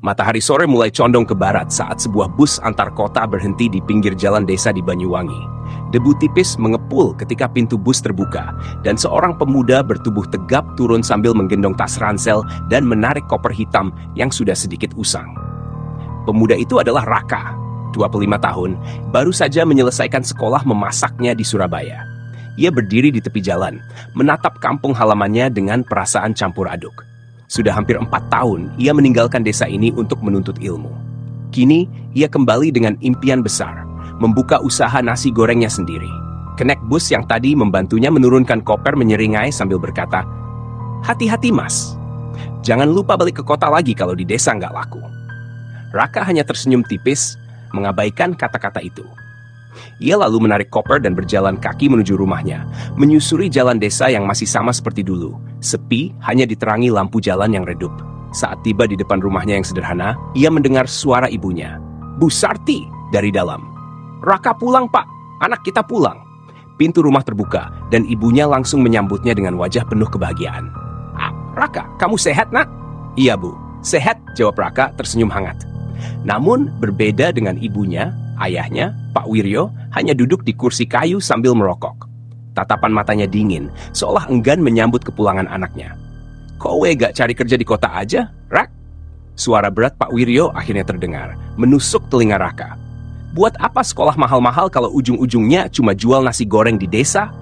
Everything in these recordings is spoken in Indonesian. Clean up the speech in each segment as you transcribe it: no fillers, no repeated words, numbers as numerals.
Matahari sore mulai condong ke barat saat sebuah bus antar kota berhenti di pinggir jalan desa di Banyuwangi. Debu tipis mengepul ketika pintu bus terbuka, dan seorang pemuda bertubuh tegap turun sambil menggendong tas ransel dan menarik koper hitam yang sudah sedikit usang. Pemuda itu adalah Raka, 25 tahun, baru saja menyelesaikan sekolah memasaknya di Surabaya. Ia berdiri di tepi jalan, menatap kampung halamannya dengan perasaan campur aduk. Sudah hampir 4 tahun, ia meninggalkan desa ini untuk menuntut ilmu. Kini, ia kembali dengan impian besar, membuka usaha nasi gorengnya sendiri. Kenek bus yang tadi membantunya menurunkan koper menyeringai sambil berkata, "Hati-hati mas, jangan lupa balik ke kota lagi kalau di desa nggak laku." Raka hanya tersenyum tipis, mengabaikan kata-kata itu. Ia lalu menarik koper dan berjalan kaki menuju rumahnya, menyusuri jalan desa yang masih sama seperti dulu. Sepi, hanya diterangi lampu jalan yang redup. Saat tiba di depan rumahnya yang sederhana, ia mendengar suara ibunya. "Bu Sarti!" dari dalam. "Raka pulang, Pak. Anak kita pulang." Pintu rumah terbuka, dan ibunya langsung menyambutnya dengan wajah penuh kebahagiaan. "Raka, kamu sehat, nak?" "Iya, Bu. Sehat," jawab Raka tersenyum hangat. Namun, berbeda dengan ibunya, ayahnya, Pak Wiryo, hanya duduk di kursi kayu sambil merokok. Tatapan matanya dingin, seolah enggan menyambut kepulangan anaknya. "Kowe gak cari kerja di kota aja, Rak?" Suara berat Pak Wiryo akhirnya terdengar, menusuk telinga Raka. "Buat apa sekolah mahal-mahal kalau ujung-ujungnya cuma jual nasi goreng di desa?"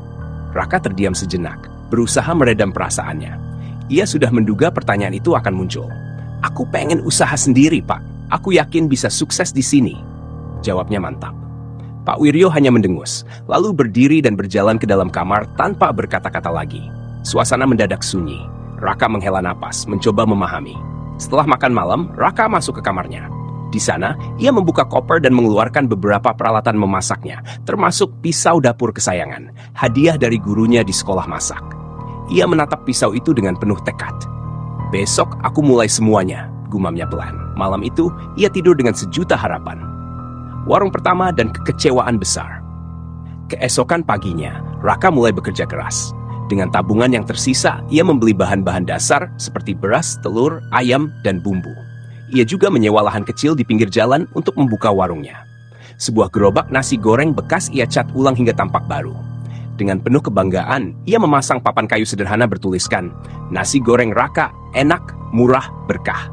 Raka terdiam sejenak, berusaha meredam perasaannya. Ia sudah menduga pertanyaan itu akan muncul. "Aku pengen usaha sendiri, Pak. Aku yakin bisa sukses di sini," jawabnya mantap. Pak Wiryo hanya mendengus, lalu berdiri dan berjalan ke dalam kamar tanpa berkata-kata lagi. Suasana mendadak sunyi. Raka menghela napas, mencoba memahami. Setelah makan malam, Raka masuk ke kamarnya. Di sana, ia membuka koper dan mengeluarkan beberapa peralatan memasaknya, termasuk pisau dapur kesayangan, hadiah dari gurunya di sekolah masak. Ia menatap pisau itu dengan penuh tekad. "Besok aku mulai semuanya," gumamnya pelan. Malam itu, ia tidur dengan sejuta harapan. Warung pertama dan kekecewaan besar. Keesokan paginya, Raka mulai bekerja keras. Dengan tabungan yang tersisa, ia membeli bahan-bahan dasar seperti beras, telur, ayam, dan bumbu. Ia juga menyewa lahan kecil di pinggir jalan untuk membuka warungnya. Sebuah gerobak nasi goreng bekas ia cat ulang hingga tampak baru. Dengan penuh kebanggaan, ia memasang papan kayu sederhana bertuliskan, "Nasi goreng Raka, enak, murah, berkah."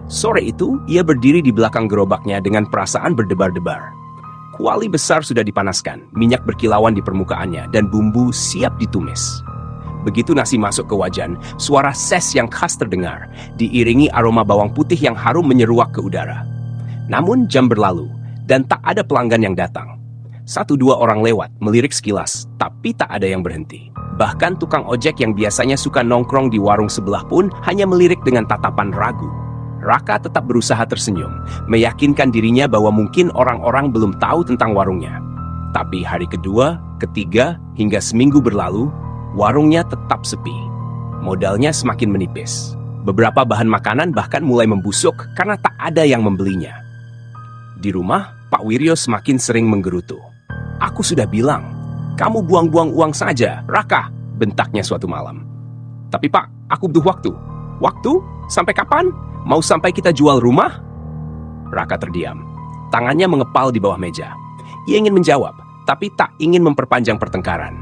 Sore itu, ia berdiri di belakang gerobaknya dengan perasaan berdebar-debar. Kuali besar sudah dipanaskan, minyak berkilauan di permukaannya, dan bumbu siap ditumis. Begitu nasi masuk ke wajan, suara ses yang khas terdengar, diiringi aroma bawang putih yang harum menyeruak ke udara. Namun jam berlalu, dan tak ada pelanggan yang datang. 1-2 orang lewat, melirik sekilas, tapi tak ada yang berhenti. Bahkan tukang ojek yang biasanya suka nongkrong di warung sebelah pun hanya melirik dengan tatapan ragu. Raka tetap berusaha tersenyum, meyakinkan dirinya bahwa mungkin orang-orang belum tahu tentang warungnya. Tapi hari kedua, ketiga, hingga seminggu berlalu, warungnya tetap sepi. Modalnya semakin menipis. Beberapa bahan makanan bahkan mulai membusuk karena tak ada yang membelinya. Di rumah, Pak Wiryo semakin sering menggerutu. "Aku sudah bilang, kamu buang-buang uang saja, Raka," bentaknya suatu malam. "Tapi Pak, aku butuh waktu." "Waktu? Sampai kapan? Mau sampai kita jual rumah?" Raka terdiam. Tangannya mengepal di bawah meja. Ia ingin menjawab, tapi tak ingin memperpanjang pertengkaran.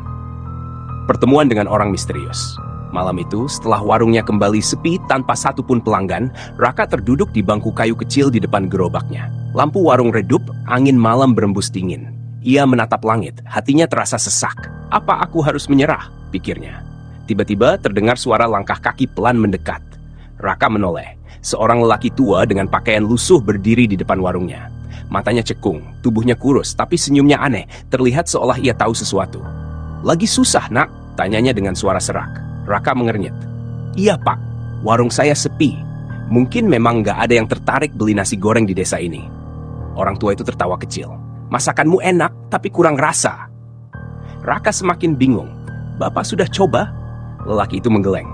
Pertemuan dengan orang misterius. Malam itu, setelah warungnya kembali sepi tanpa satupun pelanggan, Raka terduduk di bangku kayu kecil di depan gerobaknya. Lampu warung redup, angin malam berembus dingin. Ia menatap langit, hatinya terasa sesak. "Apa aku harus menyerah?" pikirnya. Tiba-tiba terdengar suara langkah kaki pelan mendekat. Raka menoleh. Seorang lelaki tua dengan pakaian lusuh berdiri di depan warungnya. Matanya cekung, tubuhnya kurus, tapi senyumnya aneh, terlihat seolah ia tahu sesuatu. "Lagi susah, nak?" tanyanya dengan suara serak. Raka mengernyit. "Iya, Pak. Warung saya sepi. Mungkin memang nggak ada yang tertarik beli nasi goreng di desa ini." Orang tua itu tertawa kecil. "Masakanmu enak, tapi kurang rasa." Raka semakin bingung. "Bapak sudah coba?" Lelaki itu menggeleng.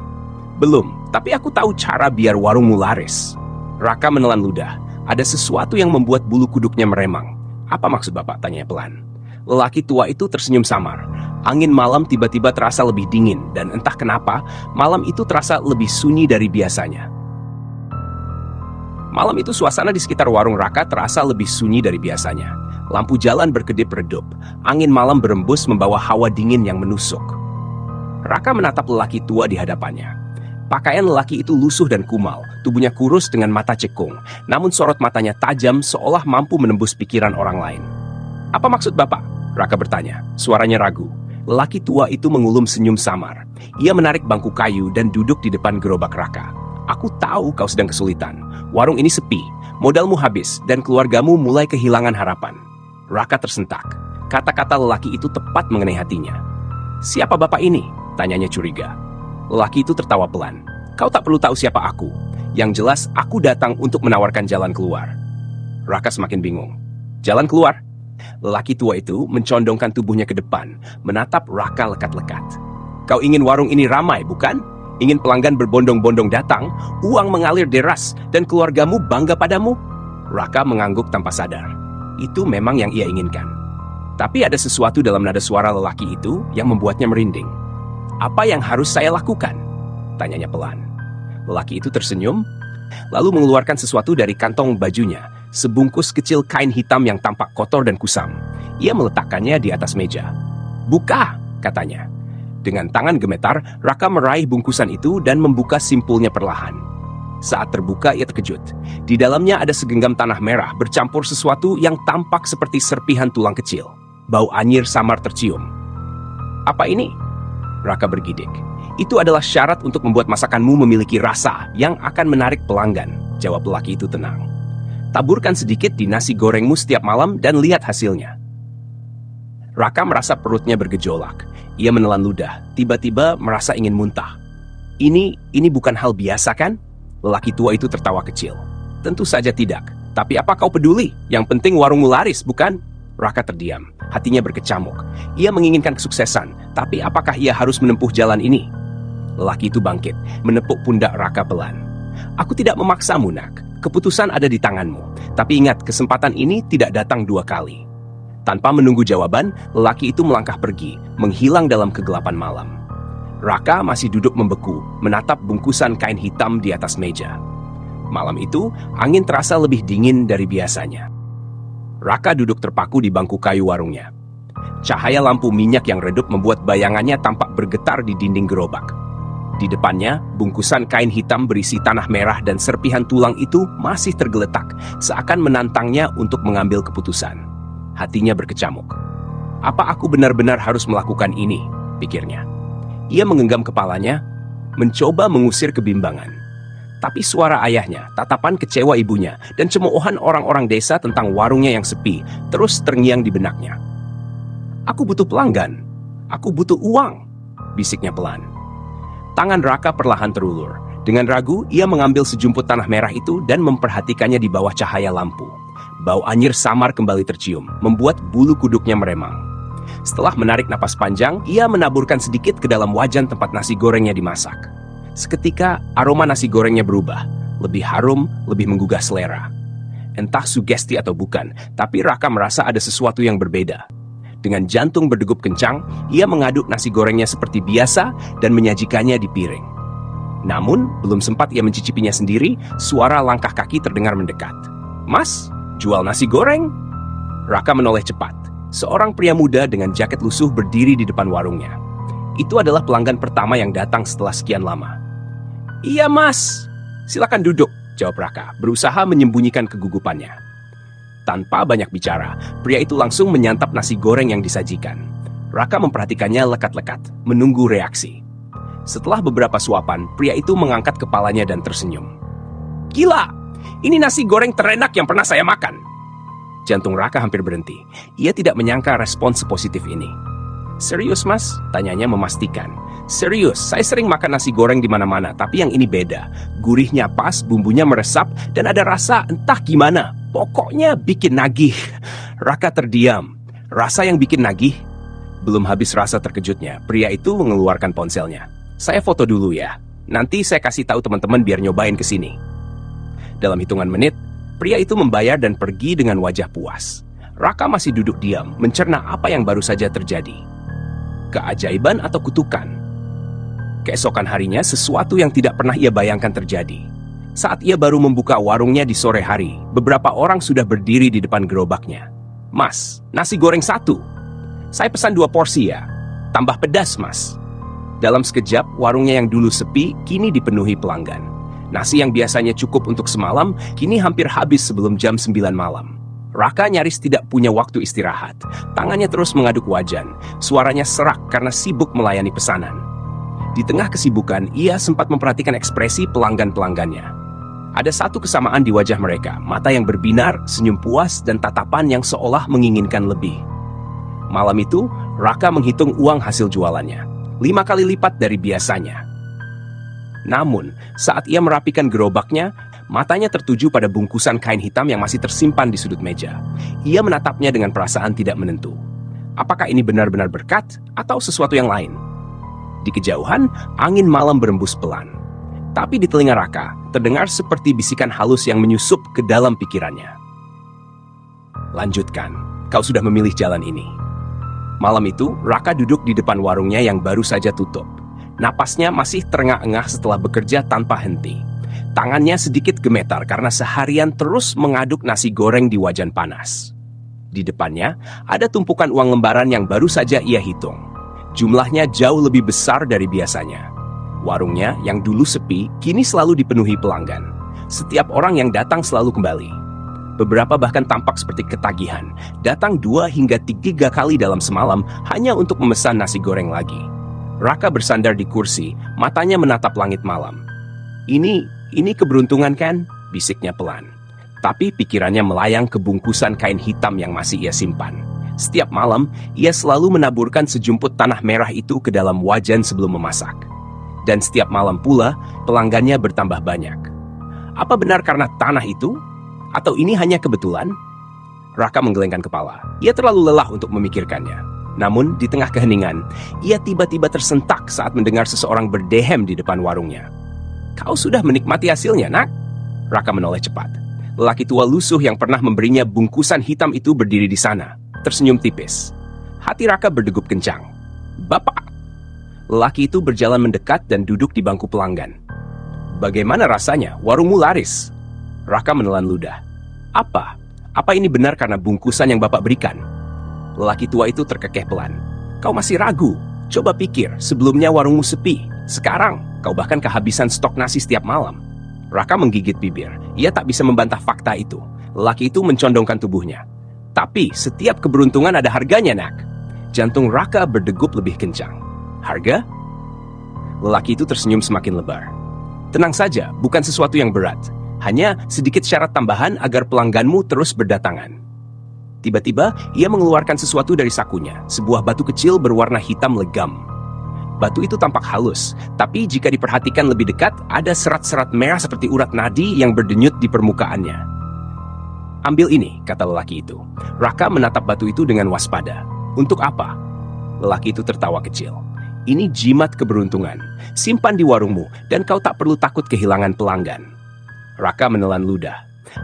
"Belum, tapi aku tahu cara biar warungmu laris." Raka menelan ludah. Ada sesuatu yang membuat bulu kuduknya meremang. "Apa maksud Bapak?" tanya pelan. Lelaki tua itu tersenyum samar. Angin malam tiba-tiba terasa lebih dingin, dan entah kenapa, malam itu terasa lebih sunyi dari biasanya. Malam itu suasana di sekitar warung Raka terasa lebih sunyi dari biasanya. Lampu jalan berkedip redup. Angin malam berembus membawa hawa dingin yang menusuk. Raka menatap lelaki tua di hadapannya. Pakaian lelaki itu lusuh dan kumal, tubuhnya kurus dengan mata cekung, namun sorot matanya tajam seolah mampu menembus pikiran orang lain. "Apa maksud Bapak?" Raka bertanya, suaranya ragu. Lelaki tua itu mengulum senyum samar. Ia menarik bangku kayu dan duduk di depan gerobak Raka. "Aku tahu kau sedang kesulitan. Warung ini sepi, modalmu habis, dan keluargamu mulai kehilangan harapan." Raka tersentak. Kata-kata lelaki itu tepat mengenai hatinya. "Siapa Bapak ini?" tanyanya curiga. Lelaki itu tertawa pelan. "Kau tak perlu tahu siapa aku. Yang jelas, aku datang untuk menawarkan jalan keluar." Raka semakin bingung. "Jalan keluar?" Lelaki tua itu mencondongkan tubuhnya ke depan, menatap Raka lekat-lekat. "Kau ingin warung ini ramai, bukan? Ingin pelanggan berbondong-bondong datang, uang mengalir deras, dan keluargamu bangga padamu?" Raka mengangguk tanpa sadar. Itu memang yang ia inginkan. Tapi ada sesuatu dalam nada suara lelaki itu yang membuatnya merinding. "Apa yang harus saya lakukan?" tanyanya pelan. Lelaki itu tersenyum, lalu mengeluarkan sesuatu dari kantong bajunya, sebungkus kecil kain hitam yang tampak kotor dan kusam. Ia meletakkannya di atas meja. "Buka," katanya. Dengan tangan gemetar, Raka meraih bungkusan itu dan membuka simpulnya perlahan. Saat terbuka, ia terkejut. Di dalamnya ada segenggam tanah merah bercampur sesuatu yang tampak seperti serpihan tulang kecil. Bau anyir samar tercium. "Apa ini?" Raka bergidik. "Itu adalah syarat untuk membuat masakanmu memiliki rasa yang akan menarik pelanggan," jawab lelaki itu tenang. "Taburkan sedikit di nasi gorengmu setiap malam dan lihat hasilnya." Raka merasa perutnya bergejolak. Ia menelan ludah, tiba-tiba merasa ingin muntah. Ini bukan hal biasa kan?" Lelaki tua itu tertawa kecil. "Tentu saja tidak. Tapi apa kau peduli? Yang penting warungmu laris, bukan?" Raka terdiam. Hatinya berkecamuk. Ia menginginkan kesuksesan, tapi apakah ia harus menempuh jalan ini? Lelaki itu bangkit, menepuk pundak Raka pelan. "Aku tidak memaksamu, nak. Keputusan ada di tanganmu. Tapi ingat, kesempatan ini tidak datang 2 kali." Tanpa menunggu jawaban, lelaki itu melangkah pergi, menghilang dalam kegelapan malam. Raka masih duduk membeku, menatap bungkusan kain hitam di atas meja. Malam itu, angin terasa lebih dingin dari biasanya. Raka duduk terpaku di bangku kayu warungnya. Cahaya lampu minyak yang redup membuat bayangannya tampak bergetar di dinding gerobak. Di depannya, bungkusan kain hitam berisi tanah merah dan serpihan tulang itu masih tergeletak, seakan menantangnya untuk mengambil keputusan. Hatinya berkecamuk. "Apa aku benar-benar harus melakukan ini?" pikirnya. Ia menggenggam kepalanya, mencoba mengusir kebimbangan. Tapi suara ayahnya, tatapan kecewa ibunya, dan cemoohan orang-orang desa tentang warungnya yang sepi terus terngiang di benaknya. "Aku butuh pelanggan. Aku butuh uang," bisiknya pelan. Tangan Raka perlahan terulur. Dengan ragu, ia mengambil sejumput tanah merah itu dan memperhatikannya di bawah cahaya lampu. Bau anyir samar kembali tercium, membuat bulu kuduknya meremang. Setelah menarik napas panjang, ia menaburkan sedikit ke dalam wajan tempat nasi gorengnya dimasak. Seketika, aroma nasi gorengnya berubah. Lebih harum, lebih menggugah selera. Entah sugesti atau bukan, tapi Raka merasa ada sesuatu yang berbeda. Dengan jantung berdegup kencang, ia mengaduk nasi gorengnya seperti biasa dan menyajikannya di piring. Namun, belum sempat ia mencicipinya sendiri, suara langkah kaki terdengar mendekat. "Mas, jual nasi goreng?" Raka menoleh cepat. Seorang pria muda dengan jaket lusuh berdiri di depan warungnya. Itu adalah pelanggan pertama yang datang setelah sekian lama. "Iya, Mas. Silakan duduk," jawab Raka, berusaha menyembunyikan kegugupannya. Tanpa banyak bicara, pria itu langsung menyantap nasi goreng yang disajikan. Raka memperhatikannya lekat-lekat, menunggu reaksi. Setelah beberapa suapan, pria itu mengangkat kepalanya dan tersenyum. "Gila! Ini nasi goreng terenak yang pernah saya makan." Jantung Raka hampir berhenti. Ia tidak menyangka respon sepositif ini. "Serius, Mas?" tanyanya memastikan. "Serius, saya sering makan nasi goreng di mana-mana, tapi yang ini beda. Gurihnya pas, bumbunya meresap, dan ada rasa entah gimana. Pokoknya bikin nagih." Raka terdiam. Rasa yang bikin nagih? Belum habis rasa terkejutnya, pria itu mengeluarkan ponselnya. "Saya foto dulu ya. Nanti saya kasih tahu teman-teman biar nyobain ke sini." Dalam hitungan menit, pria itu membayar dan pergi dengan wajah puas. Raka masih duduk diam, mencerna apa yang baru saja terjadi. Keajaiban atau kutukan? Keesokan harinya, sesuatu yang tidak pernah ia bayangkan terjadi. Saat ia baru membuka warungnya di sore hari, beberapa orang sudah berdiri di depan gerobaknya. "Mas, nasi goreng 1. Saya pesan 2 porsi ya. Tambah pedas, Mas." Dalam sekejap, warungnya yang dulu sepi kini dipenuhi pelanggan. Nasi yang biasanya cukup untuk semalam, kini hampir habis sebelum jam 9 malam. Raka nyaris tidak punya waktu istirahat. Tangannya terus mengaduk wajan. Suaranya serak karena sibuk melayani pesanan. Di tengah kesibukan, ia sempat memperhatikan ekspresi pelanggan-pelanggannya. Ada satu kesamaan di wajah mereka, mata yang berbinar, senyum puas, dan tatapan yang seolah menginginkan lebih. Malam itu, Raka menghitung uang hasil jualannya, 5 kali lipat dari biasanya. Namun, saat ia merapikan gerobaknya, matanya tertuju pada bungkusan kain hitam yang masih tersimpan di sudut meja. Ia menatapnya dengan perasaan tidak menentu. Apakah ini benar-benar berkat atau sesuatu yang lain? Di kejauhan, angin malam berembus pelan. Tapi di telinga Raka, terdengar seperti bisikan halus yang menyusup ke dalam pikirannya. "Lanjutkan, kau sudah memilih jalan ini." Malam itu, Raka duduk di depan warungnya yang baru saja tutup. Napasnya masih terengah-engah setelah bekerja tanpa henti. Tangannya sedikit gemetar karena seharian terus mengaduk nasi goreng di wajan panas. Di depannya, ada tumpukan uang lembaran yang baru saja ia hitung. Jumlahnya jauh lebih besar dari biasanya. Warungnya yang dulu sepi, kini selalu dipenuhi pelanggan. Setiap orang yang datang selalu kembali. Beberapa bahkan tampak seperti ketagihan, datang 2 hingga 3 kali dalam semalam hanya untuk memesan nasi goreng lagi. Raka bersandar di kursi, matanya menatap langit malam. Ini keberuntungan kan?" bisiknya pelan. Tapi pikirannya melayang ke bungkusan kain hitam yang masih ia simpan. Setiap malam, ia selalu menaburkan sejumput tanah merah itu ke dalam wajan sebelum memasak. Dan setiap malam pula, pelanggannya bertambah banyak. Apa benar karena tanah itu? Atau ini hanya kebetulan? Raka menggelengkan kepala. Ia terlalu lelah untuk memikirkannya. Namun, di tengah keheningan, ia tiba-tiba tersentak saat mendengar seseorang berdehem di depan warungnya. "Kau sudah menikmati hasilnya, Nak?" Raka menoleh cepat. Lelaki tua lusuh yang pernah memberinya bungkusan hitam itu berdiri di sana, tersenyum tipis. Hati Raka berdegup kencang. "Bapak!" Lelaki itu berjalan mendekat dan duduk di bangku pelanggan. "Bagaimana rasanya? Warungmu laris." Raka menelan ludah. Apa ini benar karena bungkusan yang Bapak berikan?" Lelaki tua itu terkekeh pelan. "Kau masih ragu? Coba pikir, sebelumnya warungmu sepi. Sekarang, kau bahkan kehabisan stok nasi setiap malam." Raka menggigit bibir. Ia tak bisa membantah fakta itu. Lelaki itu mencondongkan tubuhnya. "Tapi, setiap keberuntungan ada harganya, Nak." Jantung Raka berdegup lebih kencang. "Harga?" Lelaki itu tersenyum semakin lebar. "Tenang saja, bukan sesuatu yang berat. Hanya sedikit syarat tambahan agar pelangganmu terus berdatangan." Tiba-tiba, ia mengeluarkan sesuatu dari sakunya, sebuah batu kecil berwarna hitam legam. Batu itu tampak halus, tapi jika diperhatikan lebih dekat, ada serat-serat merah seperti urat nadi yang berdenyut di permukaannya. "Ambil ini," kata lelaki itu. Raka menatap batu itu dengan waspada. "Untuk apa?" Lelaki itu tertawa kecil. "Ini jimat keberuntungan. Simpan di warungmu, dan kau tak perlu takut kehilangan pelanggan." Raka menelan ludah.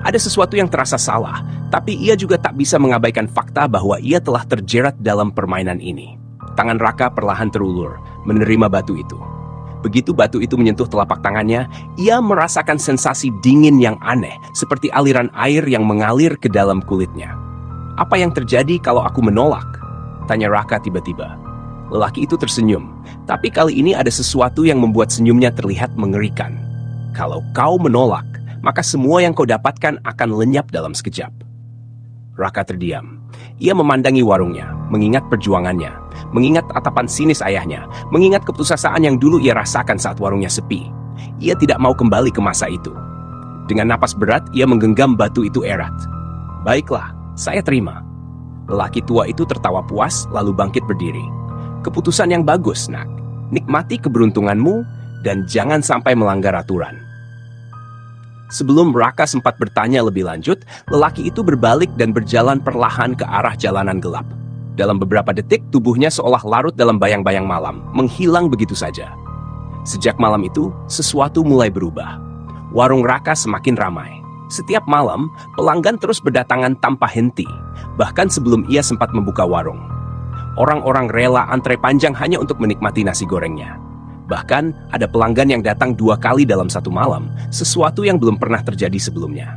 Ada sesuatu yang terasa salah, tapi ia juga tak bisa mengabaikan fakta bahwa ia telah terjerat dalam permainan ini. Tangan Raka perlahan terulur, menerima batu itu. Begitu batu itu menyentuh telapak tangannya, ia merasakan sensasi dingin yang aneh, seperti aliran air yang mengalir ke dalam kulitnya. "Apa yang terjadi kalau aku menolak?" tanya Raka tiba-tiba. Lelaki itu tersenyum, tapi kali ini ada sesuatu yang membuat senyumnya terlihat mengerikan. "Kalau kau menolak, maka semua yang kau dapatkan akan lenyap dalam sekejap." Raka terdiam. Ia memandangi warungnya, mengingat perjuangannya, mengingat tatapan sinis ayahnya, mengingat keputusasaan yang dulu ia rasakan saat warungnya sepi. Ia tidak mau kembali ke masa itu. Dengan napas berat, ia menggenggam batu itu erat. "Baiklah, saya terima." Lelaki tua itu tertawa puas, lalu bangkit berdiri. "Keputusan yang bagus, Nak. Nikmati keberuntunganmu, dan jangan sampai melanggar aturan." Sebelum Raka sempat bertanya lebih lanjut, lelaki itu berbalik dan berjalan perlahan ke arah jalanan gelap. Dalam beberapa detik, tubuhnya seolah larut dalam bayang-bayang malam, menghilang begitu saja. Sejak malam itu, sesuatu mulai berubah. Warung Raka semakin ramai. Setiap malam, pelanggan terus berdatangan tanpa henti, bahkan sebelum ia sempat membuka warung. Orang-orang rela antre panjang hanya untuk menikmati nasi gorengnya. Bahkan ada pelanggan yang datang 2 kali dalam satu malam, sesuatu yang belum pernah terjadi sebelumnya.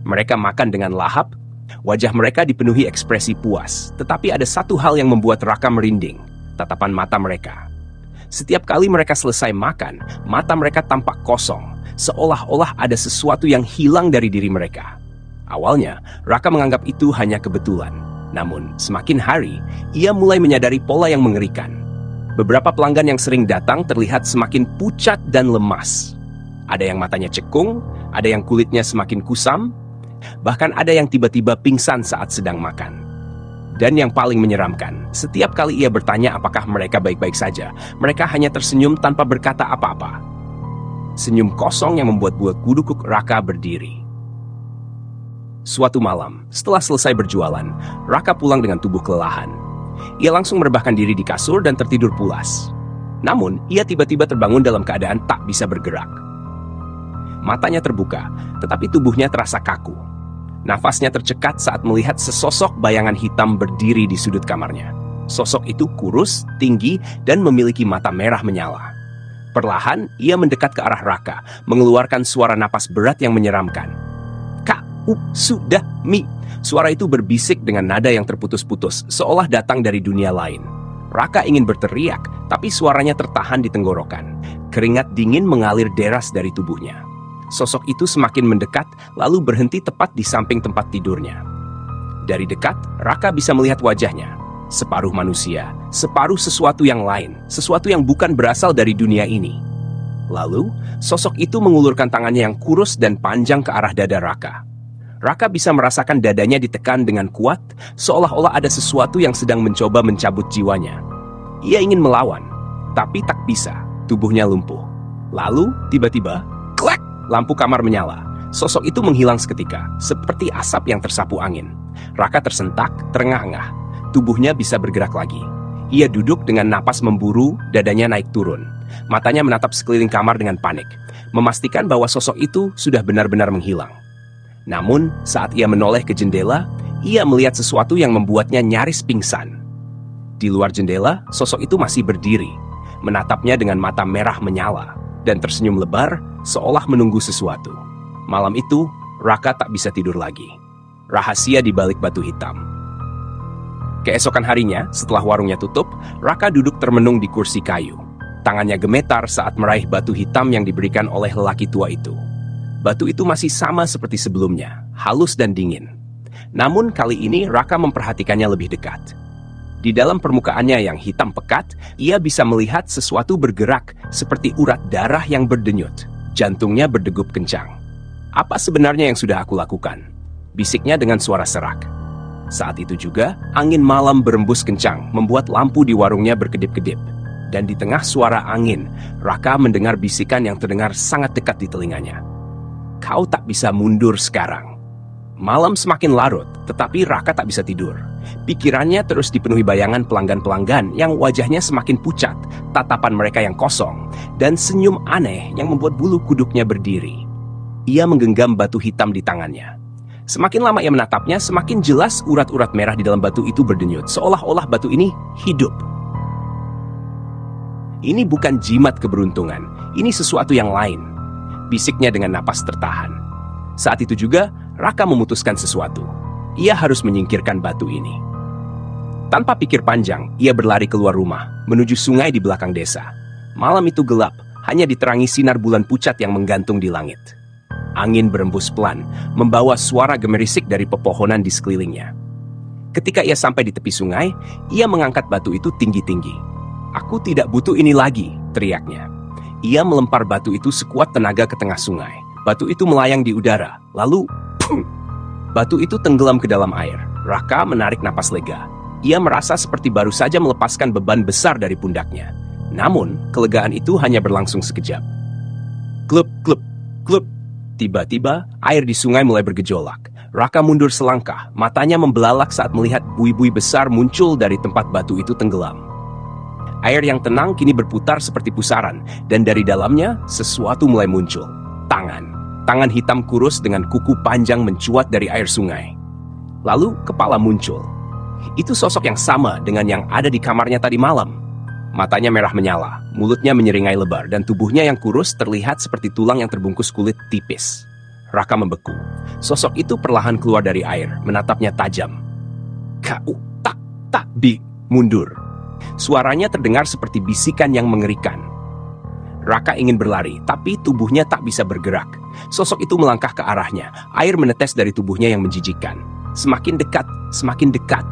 Mereka makan dengan lahap, wajah mereka dipenuhi ekspresi puas, tetapi ada satu hal yang membuat Raka merinding, tatapan mata mereka. Setiap kali mereka selesai makan, mata mereka tampak kosong, seolah-olah ada sesuatu yang hilang dari diri mereka. Awalnya, Raka menganggap itu hanya kebetulan. Namun, semakin hari, ia mulai menyadari pola yang mengerikan. Beberapa pelanggan yang sering datang terlihat semakin pucat dan lemas. Ada yang matanya cekung, ada yang kulitnya semakin kusam, bahkan ada yang tiba-tiba pingsan saat sedang makan. Dan yang paling menyeramkan, setiap kali ia bertanya apakah mereka baik-baik saja, mereka hanya tersenyum tanpa berkata apa-apa. Senyum kosong yang membuat bulu kuduk Raka berdiri. Suatu malam, setelah selesai berjualan, Raka pulang dengan tubuh kelelahan. Ia langsung merebahkan diri di kasur dan tertidur pulas. Namun, ia tiba-tiba terbangun dalam keadaan tak bisa bergerak. Matanya terbuka, tetapi tubuhnya terasa kaku. Nafasnya tercekat saat melihat sesosok bayangan hitam berdiri di sudut kamarnya. Sosok itu kurus, tinggi, dan memiliki mata merah menyala. Perlahan, ia mendekat ke arah Raka, mengeluarkan suara napas berat yang menyeramkan. Sudah, Mi. Suara itu berbisik dengan nada yang terputus-putus, seolah datang dari dunia lain. Raka ingin berteriak, tapi suaranya tertahan di tenggorokan. Keringat dingin mengalir deras dari tubuhnya. Sosok itu semakin mendekat, lalu berhenti tepat di samping tempat tidurnya. Dari dekat, Raka bisa melihat wajahnya. Separuh manusia, separuh sesuatu yang lain, sesuatu yang bukan berasal dari dunia ini. Lalu, sosok itu mengulurkan tangannya yang kurus dan panjang ke arah dada Raka. Raka bisa merasakan dadanya ditekan dengan kuat, seolah-olah ada sesuatu yang sedang mencoba mencabut jiwanya. Ia ingin melawan, tapi tak bisa. Tubuhnya lumpuh. Lalu, tiba-tiba, klek! Lampu kamar menyala. Sosok itu menghilang seketika, seperti asap yang tersapu angin. Raka tersentak, terengah-engah. Tubuhnya bisa bergerak lagi. Ia duduk dengan napas memburu, dadanya naik turun. Matanya menatap sekeliling kamar dengan panik, memastikan bahwa sosok itu sudah benar-benar menghilang. Namun, saat ia menoleh ke jendela, ia melihat sesuatu yang membuatnya nyaris pingsan. Di luar jendela, sosok itu masih berdiri, menatapnya dengan mata merah menyala, dan tersenyum lebar, seolah menunggu sesuatu. Malam itu, Raka tak bisa tidur lagi. Rahasia di balik batu hitam. Keesokan harinya, setelah warungnya tutup, Raka duduk termenung di kursi kayu. Tangannya gemetar saat meraih batu hitam yang diberikan oleh lelaki tua itu. Batu itu masih sama seperti sebelumnya, halus dan dingin. Namun kali ini Raka memperhatikannya lebih dekat. Di dalam permukaannya yang hitam pekat, ia bisa melihat sesuatu bergerak seperti urat darah yang berdenyut. Jantungnya berdegup kencang. Apa sebenarnya yang sudah aku lakukan? Bisiknya dengan suara serak. Saat itu juga, angin malam berembus kencang, membuat lampu di warungnya berkedip-kedip. Dan di tengah suara angin, Raka mendengar bisikan yang terdengar sangat dekat di telinganya. Kau tak bisa mundur sekarang. Malam semakin larut, tetapi Raka tak bisa tidur. Pikirannya terus dipenuhi bayangan pelanggan-pelanggan yang wajahnya semakin pucat, tatapan mereka yang kosong, dan senyum aneh yang membuat bulu kuduknya berdiri. Ia menggenggam batu hitam di tangannya. Semakin lama ia menatapnya, semakin jelas urat-urat merah di dalam batu itu berdenyut, seolah-olah batu ini hidup. Ini bukan jimat keberuntungan, ini sesuatu yang lain. Bisiknya dengan napas tertahan. Saat itu juga, Raka memutuskan sesuatu. Ia harus menyingkirkan batu ini. Tanpa pikir panjang, ia berlari keluar rumah, menuju sungai di belakang desa. Malam itu gelap, hanya diterangi sinar bulan pucat yang menggantung di langit. Angin berembus pelan, membawa suara gemerisik dari pepohonan di sekelilingnya. Ketika ia sampai di tepi sungai, ia mengangkat batu itu tinggi-tinggi. "Aku tidak butuh ini lagi," teriaknya. Ia melempar batu itu sekuat tenaga ke tengah sungai. Batu itu melayang di udara, lalu batu itu tenggelam ke dalam air. Raka menarik napas lega. Ia merasa seperti baru saja melepaskan beban besar dari pundaknya. Namun, kelegaan itu hanya berlangsung sekejap. Klub, klub, klub. Tiba-tiba, air di sungai mulai bergejolak. Raka mundur selangkah, matanya membelalak saat melihat buih-buih besar muncul dari tempat batu itu tenggelam. Air yang tenang kini berputar seperti pusaran, dan dari dalamnya sesuatu mulai muncul. Tangan hitam kurus dengan kuku panjang mencuat dari air sungai. Lalu kepala muncul. Itu sosok yang sama dengan yang ada di kamarnya tadi malam. Matanya merah menyala, mulutnya menyeringai lebar, dan tubuhnya yang kurus terlihat seperti tulang yang terbungkus kulit tipis. Raka membeku. Sosok itu perlahan keluar dari air, menatapnya tajam. Kau tak mundur. Suaranya terdengar seperti bisikan yang mengerikan. Raka ingin berlari, tapi tubuhnya tak bisa bergerak. Sosok itu melangkah ke arahnya. Air menetes dari tubuhnya yang menjijikkan. Semakin dekat, semakin dekat.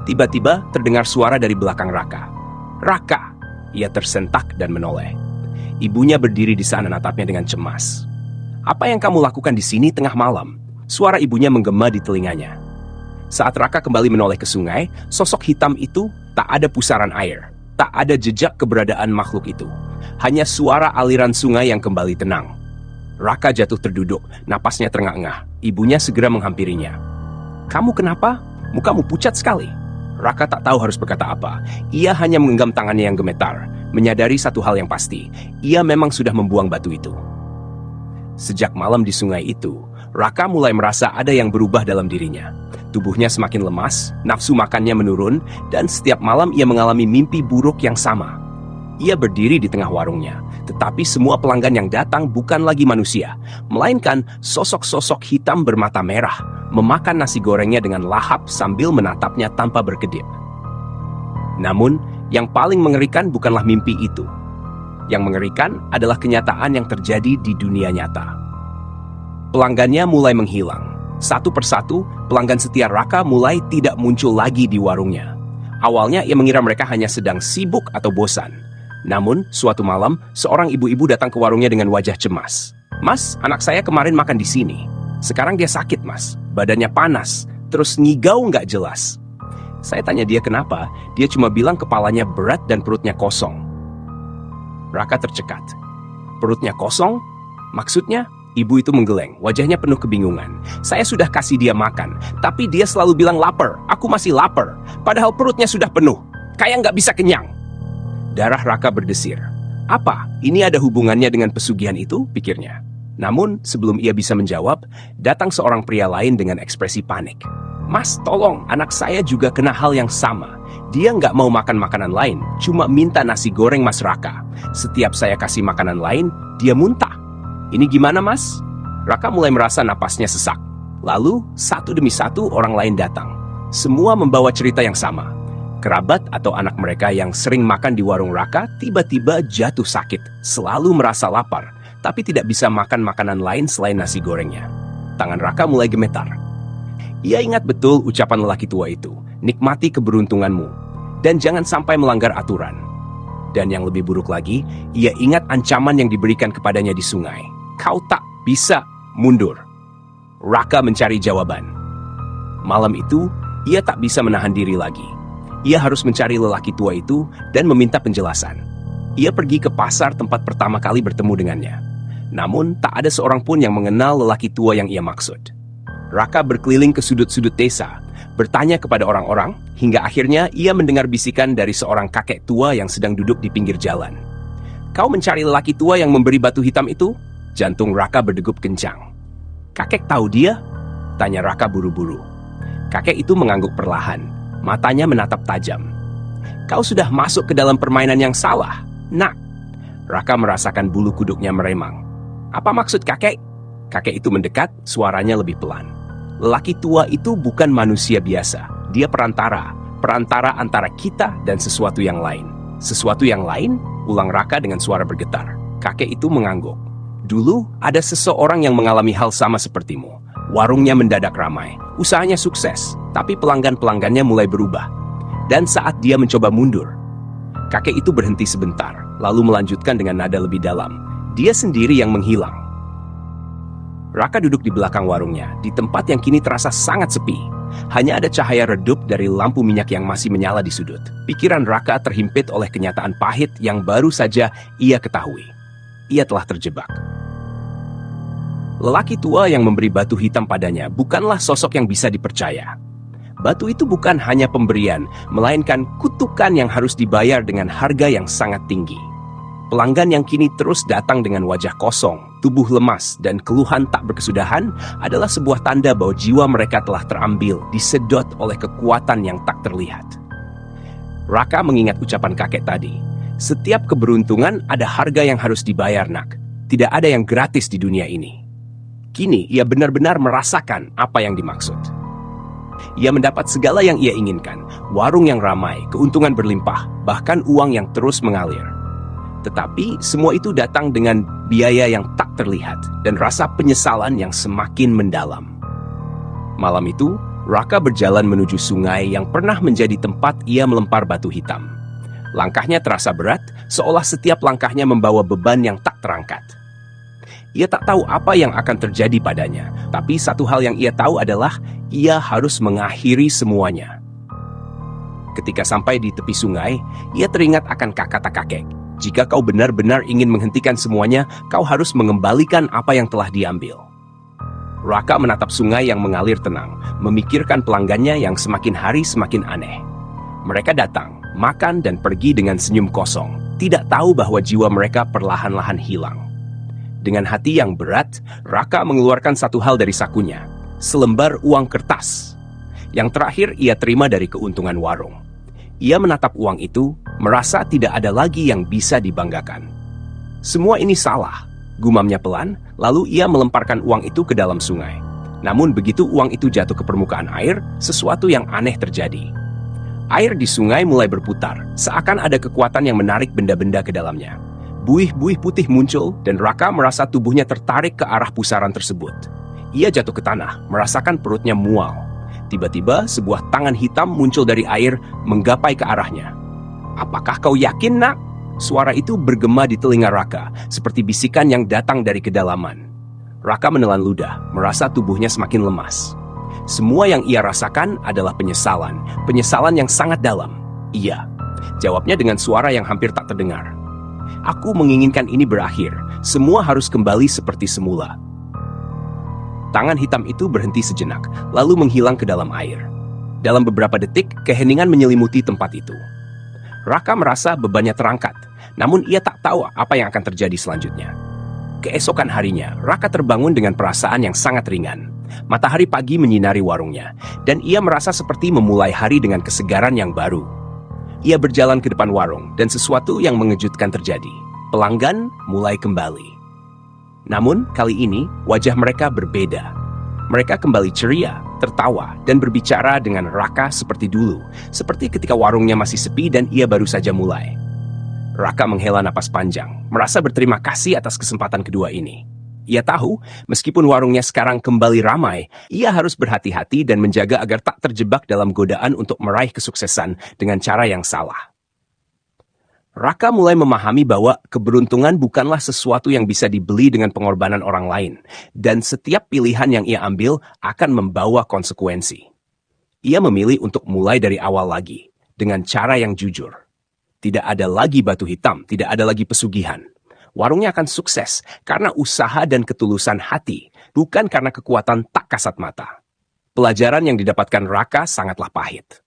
Tiba-tiba terdengar suara dari belakang Raka. Raka! Ia tersentak dan menoleh. Ibunya berdiri di sana menatapnya dengan cemas. Apa yang kamu lakukan di sini tengah malam? Suara ibunya menggema di telinganya. Saat Raka kembali menoleh ke sungai, sosok hitam itu tak ada pusaran air. Tak ada jejak keberadaan makhluk itu. Hanya suara aliran sungai yang kembali tenang. Raka jatuh terduduk, napasnya terengah-engah. Ibunya segera menghampirinya. Kamu kenapa? Mukamu pucat sekali. Raka tak tahu harus berkata apa. Ia hanya menggenggam tangannya yang gemetar, menyadari satu hal yang pasti. Ia memang sudah membuang batu itu. Sejak malam di sungai itu, Raka mulai merasa ada yang berubah dalam dirinya. Tubuhnya semakin lemas, nafsu makannya menurun, dan setiap malam ia mengalami mimpi buruk yang sama. Ia berdiri di tengah warungnya, tetapi semua pelanggan yang datang bukan lagi manusia, melainkan sosok-sosok hitam bermata merah, memakan nasi gorengnya dengan lahap sambil menatapnya tanpa berkedip. Namun, yang paling mengerikan bukanlah mimpi itu. Yang mengerikan adalah kenyataan yang terjadi di dunia nyata. Pelanggannya mulai menghilang. Satu persatu, pelanggan setia Raka mulai tidak muncul lagi di warungnya. Awalnya ia mengira mereka hanya sedang sibuk atau bosan. Namun, suatu malam, seorang ibu-ibu datang ke warungnya dengan wajah cemas. Mas, anak saya kemarin makan di sini. Sekarang dia sakit, Mas. Badannya panas, terus ngigau nggak jelas. Saya tanya dia kenapa, dia cuma bilang kepalanya berat dan perutnya kosong. Raka tercekat. Perutnya kosong? Maksudnya? Ibu itu menggeleng, wajahnya penuh kebingungan. Saya sudah kasih dia makan, tapi dia selalu bilang lapar. Aku masih lapar, padahal perutnya sudah penuh. Kayak nggak bisa kenyang. Darah Raka berdesir. Apa? Ini ada hubungannya dengan pesugihan itu? Pikirnya. Namun, sebelum ia bisa menjawab, datang seorang pria lain dengan ekspresi panik. Mas, tolong, anak saya juga kena hal yang sama. Dia nggak mau makan makanan lain, cuma minta nasi goreng Mas Raka. Setiap saya kasih makanan lain, dia muntah. Ini gimana, Mas? Raka mulai merasa napasnya sesak. Lalu, satu demi satu orang lain datang. Semua membawa cerita yang sama. Kerabat atau anak mereka yang sering makan di warung Raka tiba-tiba jatuh sakit, selalu merasa lapar, tapi tidak bisa makan makanan lain selain nasi gorengnya. Tangan Raka mulai gemetar. Ia ingat betul ucapan lelaki tua itu, nikmati keberuntunganmu, dan jangan sampai melanggar aturan. Dan yang lebih buruk lagi, ia ingat ancaman yang diberikan kepadanya di sungai. Kau tak bisa mundur. Raka mencari jawaban. Malam itu, ia tak bisa menahan diri lagi. Ia harus mencari lelaki tua itu dan meminta penjelasan. Ia pergi ke pasar tempat pertama kali bertemu dengannya. Namun, tak ada seorang pun yang mengenal lelaki tua yang ia maksud. Raka berkeliling ke sudut-sudut desa, bertanya kepada orang-orang, hingga akhirnya ia mendengar bisikan dari seorang kakek tua yang sedang duduk di pinggir jalan. Kau mencari lelaki tua yang memberi batu hitam itu? Jantung Raka berdegup kencang. Kakek tahu dia? Tanya Raka buru-buru. Kakek itu mengangguk perlahan, matanya menatap tajam. Kau sudah masuk ke dalam permainan yang salah, nak. Raka merasakan bulu kuduknya meremang. Apa maksud kakek? Kakek itu mendekat, suaranya lebih pelan. Lelaki tua itu bukan manusia biasa. Dia perantara antara kita dan sesuatu yang lain. Sesuatu yang lain? Ulang Raka dengan suara bergetar. Kakek itu mengangguk. Dulu ada seseorang yang mengalami hal sama sepertimu. Warungnya mendadak ramai, usahanya sukses, tapi pelanggan-pelanggannya mulai berubah. Dan saat dia mencoba mundur, kakek itu berhenti sebentar, lalu melanjutkan dengan nada lebih dalam. Dia sendiri yang menghilang. Raka duduk di belakang warungnya, di tempat yang kini terasa sangat sepi. Hanya ada cahaya redup dari lampu minyak yang masih menyala di sudut. Pikiran Raka terhimpit oleh kenyataan pahit yang baru saja ia ketahui. Ia telah terjebak. Lelaki tua yang memberi batu hitam padanya bukanlah sosok yang bisa dipercaya. Batu itu bukan hanya pemberian, melainkan kutukan yang harus dibayar dengan harga yang sangat tinggi. Pelanggan yang kini terus datang dengan wajah kosong, tubuh lemas, dan keluhan tak berkesudahan adalah sebuah tanda bahwa jiwa mereka telah terambil, disedot oleh kekuatan yang tak terlihat. Raka mengingat ucapan kakek tadi. Setiap keberuntungan ada harga yang harus dibayar, nak. Tidak ada yang gratis di dunia ini. Kini ia benar-benar merasakan apa yang dimaksud. Ia mendapat segala yang ia inginkan, warung yang ramai, keuntungan berlimpah, bahkan uang yang terus mengalir. Tetapi semua itu datang dengan biaya yang tak terlihat dan rasa penyesalan yang semakin mendalam. Malam itu, Raka berjalan menuju sungai yang pernah menjadi tempat ia melempar batu hitam. Langkahnya terasa berat, seolah setiap langkahnya membawa beban yang tak terangkat. Ia tak tahu apa yang akan terjadi padanya, tapi satu hal yang ia tahu adalah ia harus mengakhiri semuanya. Ketika sampai di tepi sungai, ia teringat akan kata kakek. Jika kau benar-benar ingin menghentikan semuanya, kau harus mengembalikan apa yang telah diambil. Raka menatap sungai yang mengalir tenang, memikirkan pelanggannya yang semakin hari semakin aneh. Mereka datang, makan dan pergi dengan senyum kosong, tidak tahu bahwa jiwa mereka perlahan-lahan hilang. Dengan hati yang berat, Raka mengeluarkan satu hal dari sakunya, selembar uang kertas. Yang terakhir ia terima dari keuntungan warung. Ia menatap uang itu, merasa tidak ada lagi yang bisa dibanggakan. Semua ini salah, gumamnya pelan, lalu ia melemparkan uang itu ke dalam sungai. Namun begitu uang itu jatuh ke permukaan air, sesuatu yang aneh terjadi. Air di sungai mulai berputar, seakan ada kekuatan yang menarik benda-benda ke dalamnya. Buih-buih putih muncul, dan Raka merasa tubuhnya tertarik ke arah pusaran tersebut. Ia jatuh ke tanah, merasakan perutnya mual. Tiba-tiba, sebuah tangan hitam muncul dari air, menggapai ke arahnya. "Apakah kau yakin, nak?" Suara itu bergema di telinga Raka, seperti bisikan yang datang dari kedalaman. Raka menelan ludah, merasa tubuhnya semakin lemas. Semua yang ia rasakan adalah penyesalan yang sangat dalam. "Iya," jawabnya dengan suara yang hampir tak terdengar. "Aku menginginkan ini berakhir, semua harus kembali seperti semula." Tangan hitam itu berhenti sejenak, lalu menghilang ke dalam air. Dalam beberapa detik, keheningan menyelimuti tempat itu. Raka merasa bebannya terangkat, namun ia tak tahu apa yang akan terjadi selanjutnya. Keesokan harinya, Raka terbangun dengan perasaan yang sangat ringan. Matahari pagi menyinari warungnya, dan ia merasa seperti memulai hari dengan kesegaran yang baru. Ia berjalan ke depan warung, dan sesuatu yang mengejutkan terjadi. Pelanggan mulai kembali. Namun, kali ini, wajah mereka berbeda. Mereka kembali ceria, tertawa, dan berbicara dengan Raka seperti dulu, seperti ketika warungnya masih sepi dan ia baru saja mulai. Raka menghela napas panjang, merasa berterima kasih atas kesempatan kedua ini. Ia tahu, meskipun warungnya sekarang kembali ramai, ia harus berhati-hati dan menjaga agar tak terjebak dalam godaan untuk meraih kesuksesan dengan cara yang salah. Raka mulai memahami bahwa keberuntungan bukanlah sesuatu yang bisa dibeli dengan pengorbanan orang lain, dan setiap pilihan yang ia ambil akan membawa konsekuensi. Ia memilih untuk mulai dari awal lagi, dengan cara yang jujur. Tidak ada lagi batu hitam, tidak ada lagi pesugihan. Warungnya akan sukses karena usaha dan ketulusan hati, bukan karena kekuatan tak kasat mata. Pelajaran yang didapatkan Raka sangatlah pahit.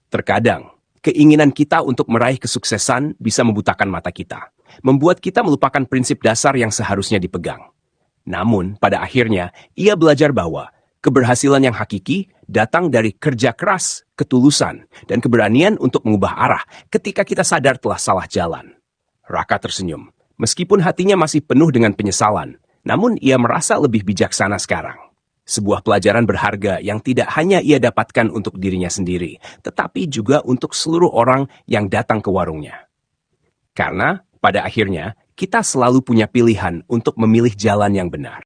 Terkadang, keinginan kita untuk meraih kesuksesan bisa membutakan mata kita, membuat kita melupakan prinsip dasar yang seharusnya dipegang. Namun, pada akhirnya, ia belajar bahwa keberhasilan yang hakiki datang dari kerja keras, ketulusan, dan keberanian untuk mengubah arah ketika kita sadar telah salah jalan. Raka tersenyum. Meskipun hatinya masih penuh dengan penyesalan, namun ia merasa lebih bijaksana sekarang. Sebuah pelajaran berharga yang tidak hanya ia dapatkan untuk dirinya sendiri, tetapi juga untuk seluruh orang yang datang ke warungnya. Karena, pada akhirnya, kita selalu punya pilihan untuk memilih jalan yang benar.